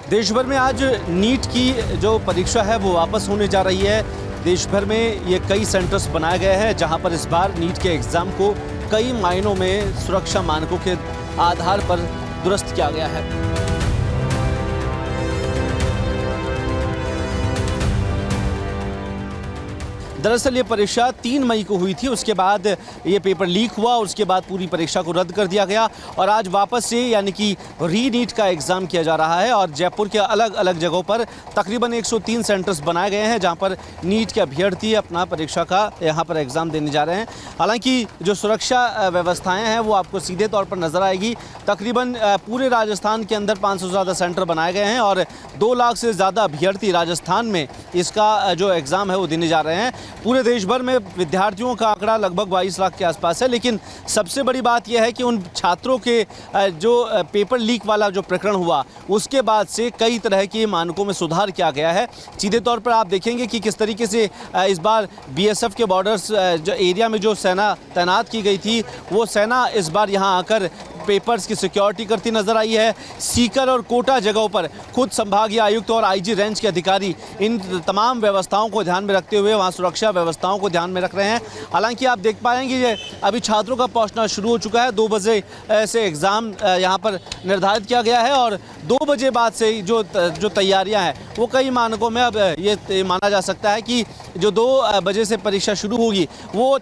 देश भर में आज नीट की जो परीक्षा है वो वापस होने जा रही है। देश भर में ये कई सेंटर्स बनाए गए हैं जहां पर इस बार नीट के एग्ज़ाम को कई मायनों में सुरक्षा मानकों के आधार पर दुरुस्त किया गया है। दरअसल ये परीक्षा 3 मई को हुई थी, उसके बाद ये पेपर लीक हुआ, उसके बाद पूरी परीक्षा को रद्द कर दिया गया और आज वापस से यानी कि री नीट का एग्ज़ाम किया जा रहा है। और जयपुर के अलग अलग जगहों पर तकरीबन 103 सेंटर्स बनाए गए हैं जहां पर नीट के अभ्यर्थी अपना परीक्षा का यहां पर एग्ज़ाम देने जा रहे हैं। हालांकि जो सुरक्षा व्यवस्थाएँ हैं वो आपको सीधे तौर पर नज़र आएगी। तकरीबन पूरे राजस्थान के अंदर 500 से ज़्यादा सेंटर बनाए गए हैं और 2 लाख से ज़्यादा अभ्यर्थी राजस्थान में इसका जो एग्ज़ाम है वो देने जा रहे हैं। पूरे देश भर में विद्यार्थियों का आंकड़ा लगभग 22 लाख के आसपास है। लेकिन सबसे बड़ी बात यह है कि उन छात्रों के जो पेपर लीक वाला जो प्रकरण हुआ उसके बाद से कई तरह के मानकों में सुधार किया गया है। सीधे तौर पर आप देखेंगे कि किस तरीके से इस बार बीएसएफ के बॉर्डर्स जो एरिया में जो सेना तैनात की गई थी वो सेना इस बार यहाँ आकर पेपर्स की सिक्योरिटी करती नजर आई है। सीकर और कोटा जगहों पर खुद संभागीय आयुक्त और आईजी रेंज के अधिकारी इन तमाम व्यवस्थाओं को ध्यान में रखते हुए वहां सुरक्षा व्यवस्थाओं को ध्यान में रख रहे हैं। हालांकि आप देख पाएंगे ये अभी छात्रों का पहुंचना शुरू हो चुका है। 2 बजे से एग्ज़ाम यहां पर निर्धारित किया गया है और 2 बजे बाद से जो तैयारियां हैं वो कई मानकों में अब ये माना जा सकता है कि जो 2 बजे से परीक्षा शुरू होगी वो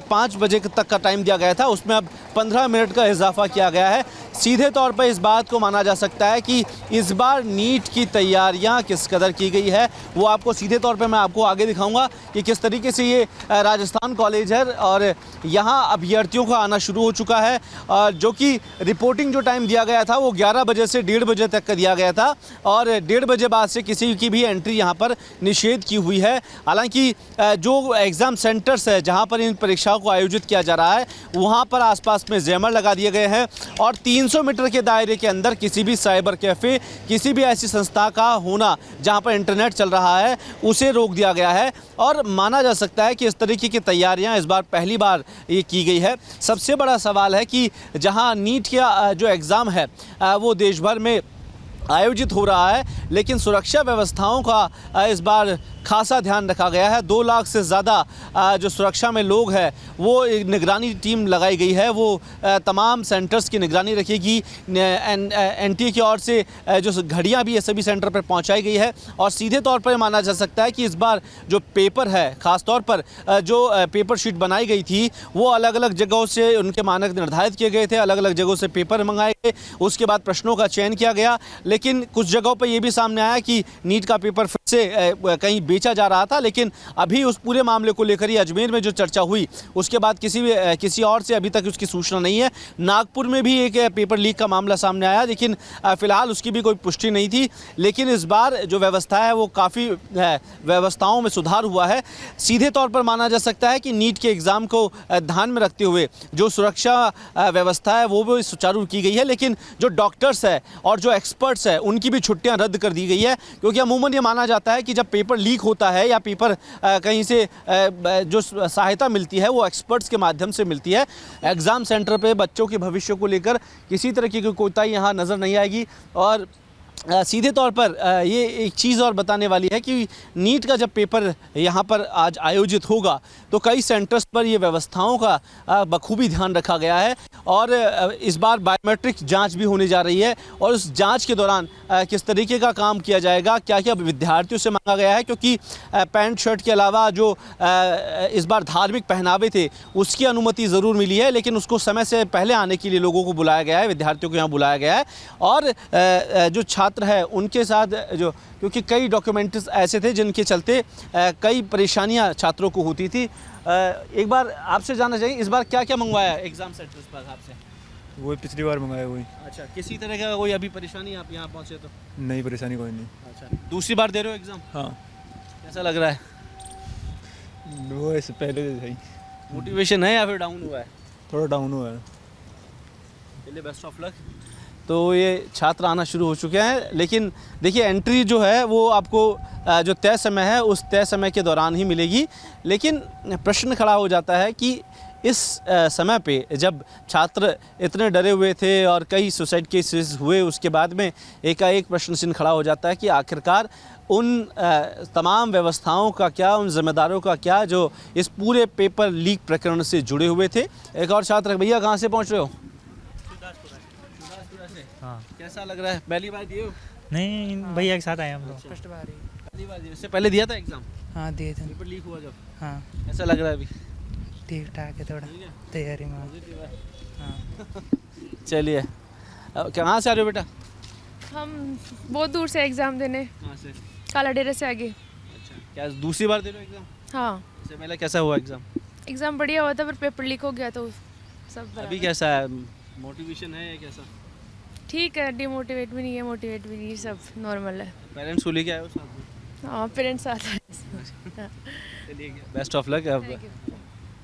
5 बजे तक का टाइम दिया गया था उसमें अब 15 मिनट का इजाफा किया गया है। सीधे तौर पर इस बात को माना जा सकता है कि इस बार नीट की तैयारियां किस कदर की गई है वो आपको सीधे तौर पर मैं आपको आगे दिखाऊंगा कि किस तरीके से ये राजस्थान कॉलेज है और यहाँ अभ्यर्थियों का आना शुरू हो चुका है। जो कि रिपोर्टिंग जो टाइम दिया गया था वो 11 बजे से 1:30 बजे तक का दिया गया था और 1:30 बजे बाद से किसी की भी एंट्री यहाँ पर निषेध की हुई है। हालांकि जो एग्ज़ाम सेंटर्स है जहाँ पर इन परीक्षाओं को आयोजित किया जा रहा है वहाँ पर आसपास में जैमर लगा दिए गए हैं और 300 मीटर के दायरे के अंदर किसी भी साइबर कैफ़े किसी भी ऐसी संस्था का होना जहाँ पर इंटरनेट चल रहा है उसे रोक दिया गया है। और माना जा सकता है कि इस तरीके की तैयारियां इस बार पहली बार ये की गई है। सबसे बड़ा सवाल है कि जहां नीट का जो एग्ज़ाम है वो देश भर में आयोजित हो रहा है लेकिन सुरक्षा व्यवस्थाओं का इस बार खासा ध्यान रखा गया है। 2 लाख से ज़्यादा जो सुरक्षा में लोग हैं वो एक निगरानी टीम लगाई गई है। वो तमाम सेंटर्स की निगरानी रखेगी। एनटीए की ओर से जो घड़ियां भी सभी सेंटर पर पहुंचाई गई है और सीधे तौर पर माना जा सकता है कि इस बार जो पेपर है ख़ास तौर पर जो पेपर शीट बनाई गई थी वो अलग अलग जगहों से उनके मानक निर्धारित किए गए थे। अलग अलग जगहों से पेपर मंगाए गए, उसके बाद प्रश्नों का चयन किया गया। लेकिन कुछ जगहों पर यह भी सामने आया कि नीट का पेपर फिर से कहीं बेचा जा रहा था। लेकिन अभी उस पूरे मामले को लेकर ही अजमेर में जो चर्चा हुई उसके बाद किसी और से अभी तक उसकी सूचना नहीं है। नागपुर में भी एक पेपर लीक का मामला सामने आया लेकिन फिलहाल उसकी भी कोई पुष्टि नहीं थी। लेकिन इस बार जो व्यवस्था है वो काफ़ी व्यवस्थाओं में सुधार हुआ है। सीधे तौर पर माना जा सकता है कि नीट के एग्ज़ाम को ध्यान में रखते हुए जो सुरक्षा व्यवस्था है वो भी सुचारू की गई है। लेकिन जो डॉक्टर्स है और जो एक्सपर्ट्स है उनकी भी छुट्टियां रद्द कर दी गई है क्योंकि अमूमन ये माना जाता है कि जब पेपर लीक होता है या पेपर कहीं से जो सहायता मिलती है वो एक्सपर्ट्स के माध्यम से मिलती है। एग्ज़ाम सेंटर पे बच्चों के भविष्य को लेकर किसी तरह की कोताही यहाँ नज़र नहीं आएगी। और सीधे तौर पर ये एक चीज़ और बताने वाली है कि नीट का जब पेपर यहाँ पर आज आयोजित होगा तो कई सेंटर्स पर ये व्यवस्थाओं का बखूबी ध्यान रखा गया है और इस बार बायोमेट्रिक जांच भी होने जा रही है और उस जांच के दौरान किस तरीके का काम किया जाएगा, क्या क्या विद्यार्थियों से मांगा गया है क्योंकि पैंट शर्ट के अलावा जो इस बार धार्मिक पहनावे थे उसकी अनुमति ज़रूर मिली है लेकिन उसको समय से पहले आने के लिए लोगों को बुलाया गया है, विद्यार्थियों को यहाँ बुलाया गया है। और जो छात्र है उनके साथ जो क्योंकि कई डॉक्यूमेंट्स ऐसे थे जिनके चलते कई परेशानियां छात्रों को होती थी। एक बार आपसे जानना चाहिए इस बार क्या क्या मंगवाया है एग्ज़ाम सेंटर्स पर आपसे? वही पिछली बार मंगाया वही। अच्छा, किसी तरह का कोई अभी परेशानी आप यहाँ पहुँचे तो? नहीं, परेशानी कोई नहीं। अच्छा, दूसरी बार दे रहे हो एग्ज़ाम? हाँ। कैसा लग रहा है? वो इससे पहले से सही। मोटिवेशन है या फिर डाउन हुआ है? थोड़ा डाउन हुआ है। चलिए, बेस्ट ऑफ लक। तो ये छात्र आना शुरू हो चुके हैं लेकिन देखिए एंट्री जो है वो आपको जो तय समय है उस तय समय के दौरान ही मिलेगी। लेकिन प्रश्न खड़ा हो जाता है कि इस समय पे जब छात्र इतने डरे हुए थे और कई सुसाइड केसेस हुए, उसके बाद में एकाएक प्रश्न चिन्ह खड़ा हो जाता है कि आखिरकार उन तमाम व्यवस्थाओं का क्या, उन जिम्मेदारों का क्या जो इस पूरे पेपर लीक प्रकरण से जुड़े हुए थे। एक और छात्र, भैया कहाँ से पहुँच रहे हो? हाँ। कैसा लग रहा है? पहली बार दिए हो? नहीं, भैया के साथ आए हम लोग। पहली बार दिए? इससे पहले दिया था एग्जाम? हाँ दिए थे। पेपर लीक हुआ जब? हाँ कैसा लग रहा है अभी? ठीक ठाक है, थोड़ा तैयारी में। हाँ चलिए, कहाँ से आ रहे हो बेटा? हम बहुत दूर से एग्ज़ाम देने, कहाँ से? काला डेरे से आगे। अच्छा, क्या दूसरी बार दे रहे हो एग्जाम? हाँ, इससे पहले कैसा हुआ एग्जाम? एग्ज़ाम बढ़िया हुआ था पर पेपर लीक हो गया तो सब अभी बराबर। कैसा है? मोटिवेशन है या कैसा? ठीक है, डिमोटिवेट भी नहीं है, मोटिवेट भी नहीं है, सब नॉर्मल है। पेरेंट्स को लेके आए हो साथ में? हाँ, पेरेंट्स साथ हैं। चलिए, बेस्ट ऑफ लक। अब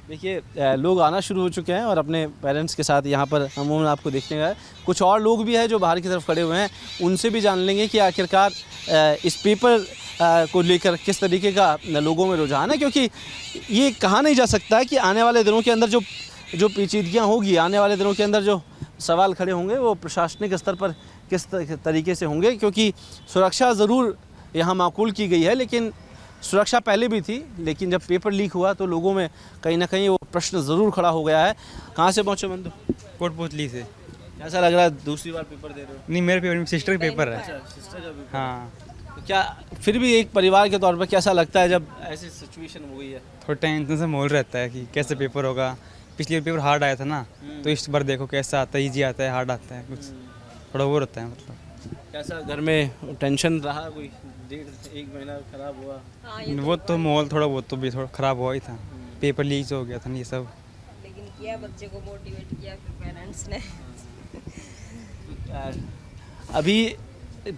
देखिए, लोग आना शुरू हो चुके हैं और अपने पेरेंट्स के साथ यहाँ पर अमूमन आपको देखने का है। कुछ और लोग भी हैं जो बाहर की तरफ खड़े हुए हैं, उनसे भी जान लेंगे कि आखिरकार इस पेपर को लेकर किस तरीके का लोगों में रुझान है, क्योंकि ये कहा नहीं जा सकता है कि आने वाले दिनों के अंदर जो पेचीदगियाँ होगी, आने वाले दिनों के अंदर जो सवाल खड़े होंगे वो प्रशासनिक स्तर पर किस तरीके से होंगे, क्योंकि सुरक्षा ज़रूर यहाँ माकूल की गई है, लेकिन सुरक्षा पहले भी थी, लेकिन जब पेपर लीक हुआ तो लोगों में कहीं ना कहीं वो प्रश्न ज़रूर खड़ा हो गया है। कहाँ से पहुँचे बंधु? कोटपुतली से। कैसा लग रहा है? दूसरी बार पेपर दे रहे हो? नहीं, मेरे पेपर, सिस्टर का पेपर है। सिस्टर का पेपर? हाँ, तो क्या फिर भी एक परिवार के तौर पर कैसा लगता है जब ऐसी सिचुएशन हो गई है? थोड़ा टेंशन से माहौल रहता है कि कैसे पेपर होगा। पिछली बार पेपर हार्ड आया था ना, तो इस बार देखो कैसा आता है, ईजी आता है, हार्ड आता है, कुछ थोड़ा वो रहता है। मतलब कैसा घर में टेंशन रहा? कोई 1.5 महीना खराब हुआ? वो तो माहौल थोड़ा बहुत तो भी थोड़ा ख़राब हुआ ही था। पेपर लीक हो गया था ना ये सब। लेकिन किया, बच्चे को मोटिवेट किया फिर पेरेंट्स ने। अभी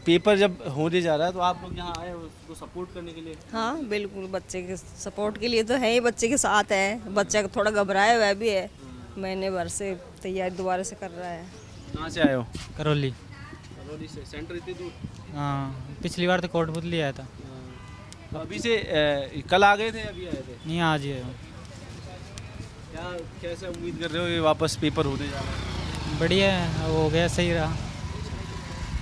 पेपर जब होने जा रहा है तो आप लोग यहाँ आए हो उसको सपोर्ट करने के लिए? हाँ बिल्कुल, बच्चे के सपोर्ट के लिए तो है ही, बच्चे के साथ है। बच्चा थोड़ा घबराया हुआ भी है, महीने भर से तैयारी दोबारा से कर रहा है। कहाँ से आए हो? करौली। करौली से? सेंटर इतनी दूर? हाँ, पिछली बार तो कोटपुतली आया था। तो अभी से कल आ गए थे, अभी आए थे? नहीं, आज ही आया हूँ। क्या कैसे उम्मीद कर रहे हो ये वापस पेपर होने जा रहा है? बढ़िया है, हो गया, सही रहा।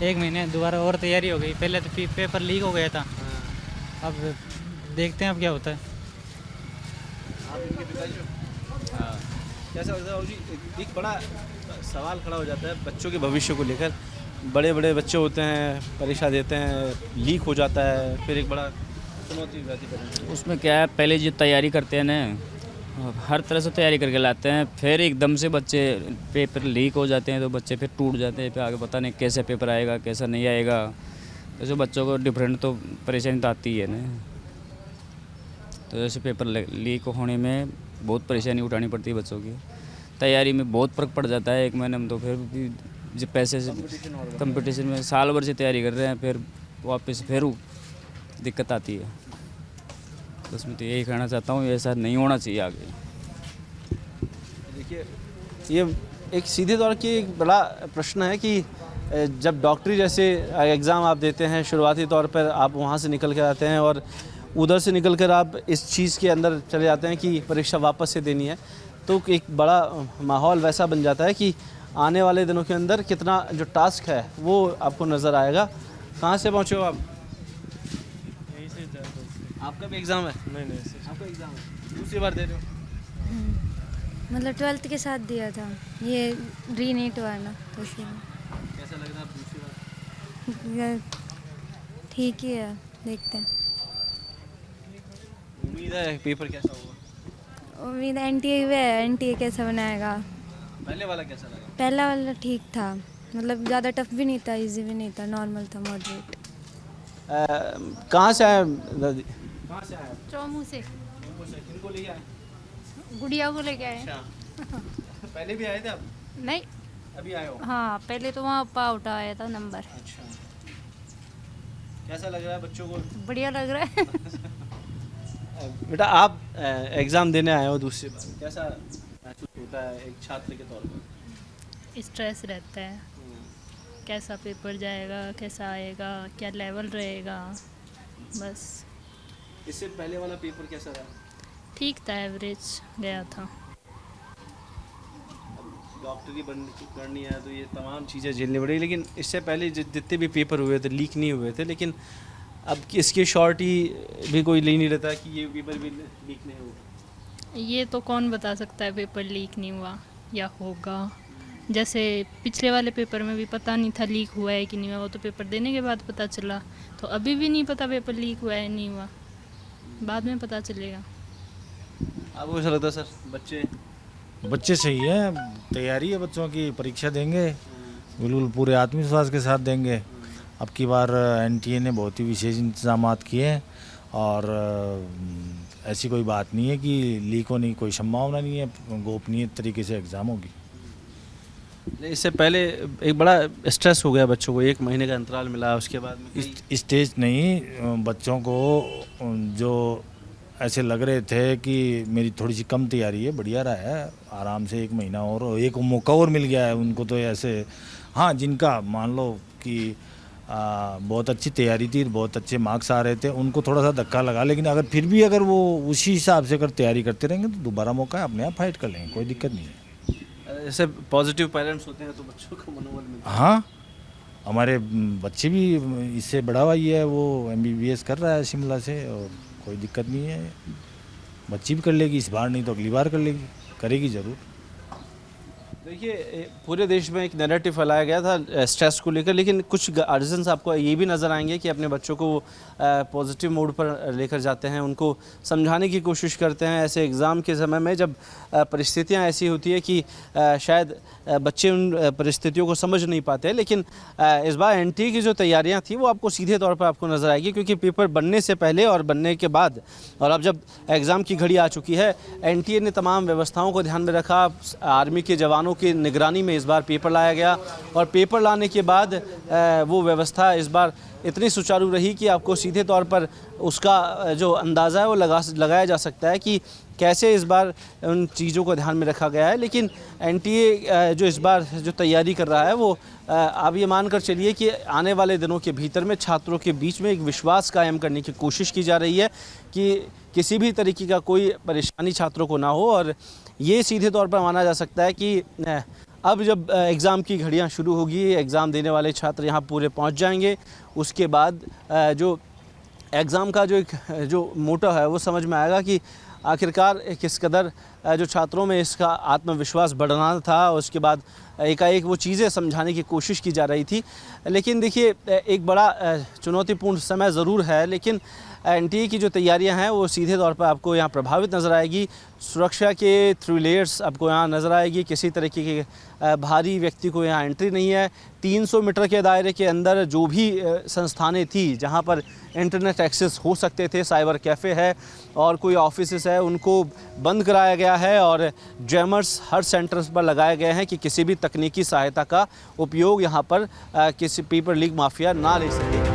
1 महीने दोबारा और तैयारी हो गई। पहले तो पेपर लीक हो गया था, अब देखते हैं अब क्या होता है। आप इनके पिताजी हो? हाँ। कैसा लगता है बाबू जी? एक बड़ा सवाल खड़ा हो जाता है बच्चों के भविष्य को लेकर। बड़े बड़े बच्चे होते हैं, परीक्षा देते हैं, लीक हो जाता है, फिर एक बड़ा चुनौती हो जाती है। उसमें क्या है, पहले जो तैयारी करते हैं ना, हर तरह से तैयारी करके लाते हैं, फिर एकदम से बच्चे पेपर लीक हो जाते हैं तो बच्चे फिर टूट जाते हैं। फिर आगे पता नहीं कैसे पेपर आएगा, कैसा नहीं आएगा। जैसे बच्चों को डिफरेंट तो परेशानी तो आती ही है ना। तो जैसे पेपर लीक होने में बहुत परेशानी उठानी पड़ती है बच्चों की। तैयारी में बहुत फर्क पड़ जाता है। 1 महीने में तो फिर भी जो पैसे से कंपटीशन में साल भर से तैयारी कर रहे हैं, फिर वापस फिर दिक्कत आती है। तो उसमें तो यही कहना चाहता हूँ, ऐसा नहीं होना चाहिए आगे। देखिए, ये एक सीधे तौर की एक बड़ा प्रश्न है कि जब डॉक्टरी जैसे एग्ज़ाम आप देते हैं, शुरुआती तौर पर आप वहाँ से निकल कर आते हैं और उधर से निकल कर आप इस चीज़ के अंदर चले जाते हैं कि परीक्षा वापस से देनी है, तो एक बड़ा माहौल वैसा बन जाता है कि आने वाले दिनों के अंदर कितना जो टास्क है वो आपको नज़र आएगा। कहाँ से पहुँचे हो आप? यही से आपका भी एग्ज़ाम है? नहीं, आपका एग्ज़ाम है, दूसरी बार दे रहे हो? मतलब 12th के साथ दिया था, ये रीनीट हुआ ना, तो इसलिए कैसा लग रहा है दूसरी बार? ठीक ही है, देखते हैं। उम्मीद है पेपर कैसा होगा? उम्मीद NTA पे है, NTA कैसा बनाएगा। पहले वाला कैसा लगा? पहला वाला ठीक था, मतलब ज़्यादा टफ भी नहीं था, इजी भी नहीं था, नॉर्मल था, मॉडरेट। कहाँ से आए दादी? कहाँ से आए? चौमू से किनको लेके आए? गुड़िया को लेके आए। अच्छा। पहले भी आए थे आप? नहीं, अभी आए हो? हाँ पहले तो वहाँ पाउट आया था नंबर। अच्छा। कैसा लग रहा है बच्चों को? बढ़िया लग रहा है। बेटा, आप एग्ज़ाम देने आए हो दूसरी बार, कैसा महसूस होता है एक छात्र के तौर पर? स्ट्रेस रहता है, कैसा पेपर जाएगा, कैसा आएगा, क्या लेवल रहेगा, बस। इससे पहले वाला पेपर कैसा रहा? ठीक था, एवरेज गया था। डॉक्टरी करनी है तो ये तमाम चीज़ें झेलनी पड़ी, लेकिन इससे पहले जितने भी पेपर हुए थे लीक नहीं हुए थे, लेकिन अब इसकी श्योरिटी भी कोई ले नहीं रहता कि ये पेपर भी लीक नहीं होगा। ये तो कौन बता सकता है पेपर लीक नहीं हुआ या होगा। जैसे पिछले वाले पेपर में भी पता नहीं था लीक हुआ है कि नहीं हुआ, वो तो पेपर देने के बाद पता चला। तो अभी भी नहीं पता पेपर लीक हुआ है नहीं हुआ, बाद में पता चलेगा। आपको ऐसा लगता है सर बच्चे सही है, तैयारी है बच्चों की, परीक्षा देंगे बिल्कुल पूरे आत्मविश्वास के साथ देंगे। अब की बार एनटीए ने बहुत ही विशेष इंतजाम किए हैं और ऐसी कोई बात नहीं है कि लीक होने की कोई संभावना नहीं है, गोपनीय तरीके से एग्ज़ाम होगी। इससे पहले एक बड़ा स्ट्रेस हो गया बच्चों को, 1 महीने का अंतराल मिला, उसके बाद में स्टेज नहीं, बच्चों को जो ऐसे लग रहे थे कि मेरी थोड़ी सी कम तैयारी है, बढ़िया रहा है, आराम से 1 महीना और एक मौका और मिल गया है उनको। तो ऐसे हाँ, जिनका मान लो कि बहुत अच्छी तैयारी थी, बहुत अच्छे मार्क्स आ रहे थे, उनको थोड़ा सा धक्का लगा, लेकिन अगर फिर भी अगर वो उसी हिसाब से अगर तैयारी करते रहेंगे तो दोबारा मौका है, अपने आप फाइट कर लेंगे, कोई दिक्कत नहीं है। ऐसे पॉजिटिव पेरेंट्स होते हैं तो बच्चों को मनोबल मिलता है। हाँ, हमारे बच्चे भी, इससे बड़ा भाई है वो MBBS कर रहा है शिमला से, और कोई दिक्कत नहीं है, बच्ची भी कर लेगी इस बार, नहीं तो अगली बार कर लेगी, करेगी ज़रूर। देखिए पूरे देश में एक नैरेटिव फैलाया गया था स्ट्रेस को लेकर, लेकिन कुछ गार्जियंस आपको ये भी नज़र आएंगे कि अपने बच्चों को पॉजिटिव मोड पर लेकर जाते हैं, उनको समझाने की कोशिश करते हैं ऐसे एग्ज़ाम के समय में जब परिस्थितियां ऐसी होती है कि शायद बच्चे उन परिस्थितियों को समझ नहीं पाते हैं। लेकिन इस बार एनटीए की जो तैयारियां थी वो आपको सीधे तौर पर आपको नज़र आएगी, क्योंकि पेपर बनने से पहले और बनने के बाद और अब जब एग्ज़ाम की घड़ी आ चुकी है, एनटीए ने तमाम व्यवस्थाओं को ध्यान में रखा। आर्मी के जवानों की निगरानी में इस बार पेपर लाया गया और पेपर लाने के बाद वो व्यवस्था इस बार इतनी सुचारू रही कि आपको सीधे तौर पर उसका जो अंदाज़ा है वो लगाया जा सकता है कि कैसे इस बार उन चीज़ों को ध्यान में रखा गया है। लेकिन एनटीए जो इस बार जो तैयारी कर रहा है वो आप ये मानकर चलिए कि आने वाले दिनों के भीतर में छात्रों के बीच में एक विश्वास कायम करने की कोशिश की जा रही है कि किसी भी तरीके का कोई परेशानी छात्रों को ना हो। और ये सीधे तौर पर माना जा सकता है कि अब जब एग्ज़ाम की घड़ियां शुरू होगी, एग्ज़ाम देने वाले छात्र यहाँ पूरे पहुँच जाएंगे, उसके बाद जो एग्ज़ाम का जो मोटो है वो समझ में आएगा कि आखिरकार किस कदर जो छात्रों में इसका आत्मविश्वास बढ़ना था। उसके बाद एकाएक वो चीज़ें समझाने की कोशिश की जा रही थी। लेकिन देखिए एक बड़ा चुनौतीपूर्ण समय ज़रूर है, लेकिन एनटीए की जो तैयारियां हैं वो सीधे तौर पर आपको यहाँ प्रभावित नज़र आएगी। सुरक्षा के 3 लेयर्स आपको यहाँ नज़र आएगी, किसी तरीके के भारी व्यक्ति को यहाँ एंट्री नहीं है। 300 मीटर के दायरे के अंदर जो भी संस्थानें थी जहाँ पर इंटरनेट एक्सेस हो सकते थे, साइबर कैफ़े है और कोई ऑफिस है, उनको बंद कराया गया है और जैमर्स हर सेंटर्स पर लगाए गए हैं कि किसी भी तकनीकी सहायता का उपयोग यहाँ पर किसी पेपर लीक माफिया ना ले सके।